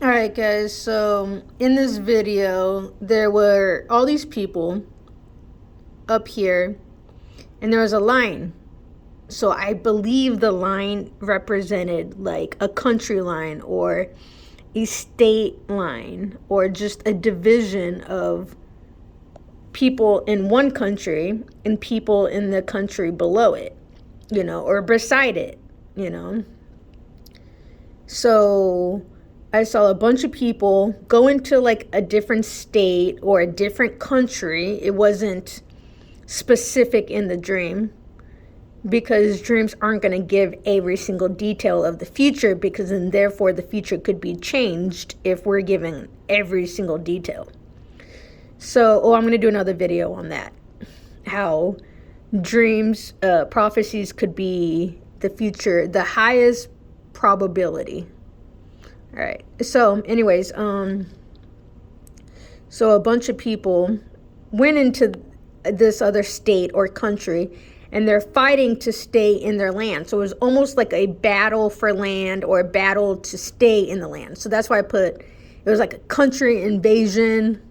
Alright guys, so in this video there were all these people up here and there was a line. So I believe the line represented like a country line or a state line or just a division of people in one country and people in the country below it, or beside it, you know. So I saw a bunch of people go into like a different state or a different country. It wasn't specific in the dream because dreams aren't going to give every single detail of the future, because then therefore the future could be changed if we're given every single detail. So, I'm going to do another video on that. How dreams, prophecies could be the future, the highest probability. All right. So, anyways, so a bunch of people went into this other state or country and they're fighting to stay in their land. So it was almost like a battle for land or a battle to stay in the land. So that's why I put, it was like a country invasion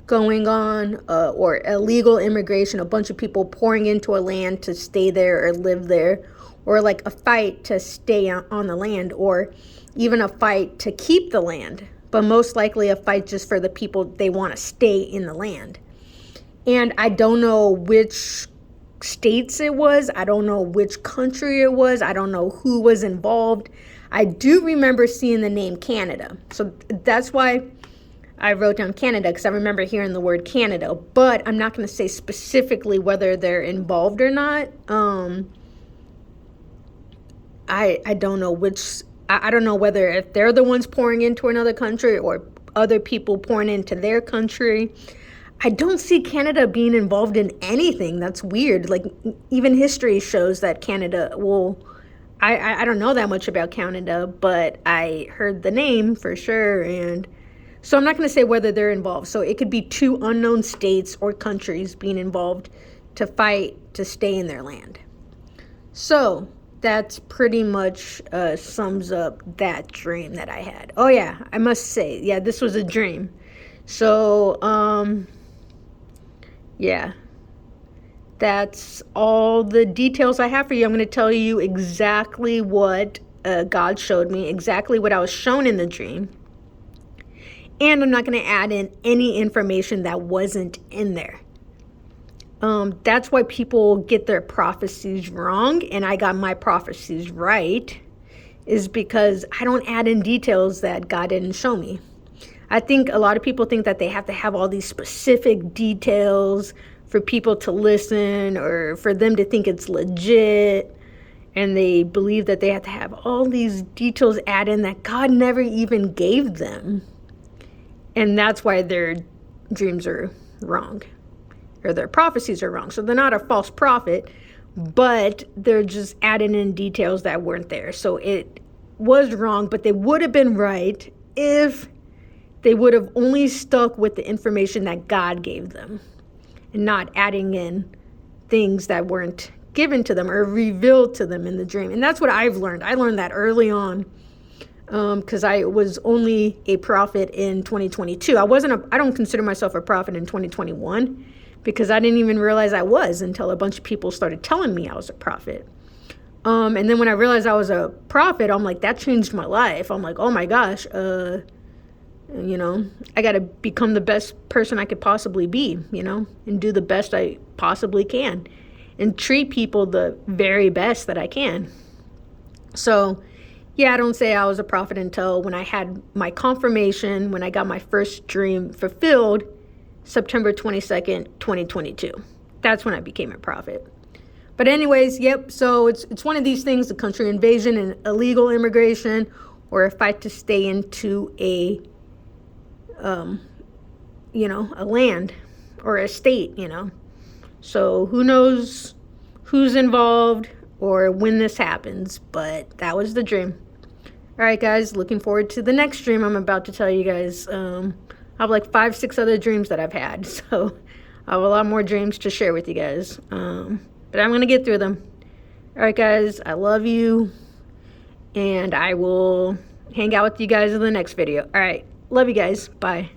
going on, or illegal immigration, a bunch of people pouring into a land to stay there or live there, or like a fight to stay on the land, or even a fight to keep the land, but most likely a fight just for the people they want to stay in the land. And I don't know which states it was. I don't know which country it was. I don't know who was involved. I do remember seeing the name Canada. So that's why I wrote down Canada, because I remember hearing the word Canada, but I'm not going to say specifically whether they're involved or not. I don't know which, I don't know whether if they're the ones pouring into another country or other people pouring into their country. I don't see Canada being involved in anything. That's weird. Like, even history shows that Canada will, I don't know that much about Canada, but I heard the name for sure. And so I'm not going to say whether they're involved. So it could be two unknown states or countries being involved to fight to stay in their land. So that's pretty much sums up that dream that I had. Oh yeah, I must say, yeah, this was a dream. So, yeah, that's all the details I have for you. I'm going to tell you exactly what God showed me, exactly what I was shown in the dream. And I'm not going to add in any information that wasn't in there. That's why people get their prophecies wrong, and I got my prophecies right, is because I don't add in details that God didn't show me. I think a lot of people think that they have to have all these specific details for people to listen or for them to think it's legit. And they believe that they have to have all these details added in that God never even gave them. And that's why their dreams are wrong, or their prophecies are wrong. So they're not a false prophet, but they're just adding in details that weren't there. So it was wrong, but they would have been right if they would have only stuck with the information that God gave them and not adding in things that weren't given to them or revealed to them in the dream. And that's what I've learned. I learned that early on, because I was only a prophet in 2022. I don't consider myself a prophet in 2021, because I didn't even realize I was until a bunch of people started telling me I was a prophet. And then when I realized I was a prophet, I'm like, that changed my life. I'm like, oh my gosh, I got to become the best person I could possibly be, and do the best I possibly can and treat people the very best that I can. So, yeah, I don't say I was a prophet until when I had my confirmation, when I got my first dream fulfilled, September 22nd, 2022. That's when I became a prophet. But anyways, yep, so it's one of these things, the country invasion and illegal immigration, or a fight to stay into a land or a state, So who knows who's involved or when this happens, but that was the dream. All right, guys, looking forward to the next dream I'm about to tell you guys. I have like 5-6 other dreams that I've had, so I have a lot more dreams to share with you guys. But I'm going to get through them. All right, guys, I love you, and I will hang out with you guys in the next video. All right. Love you guys. Bye.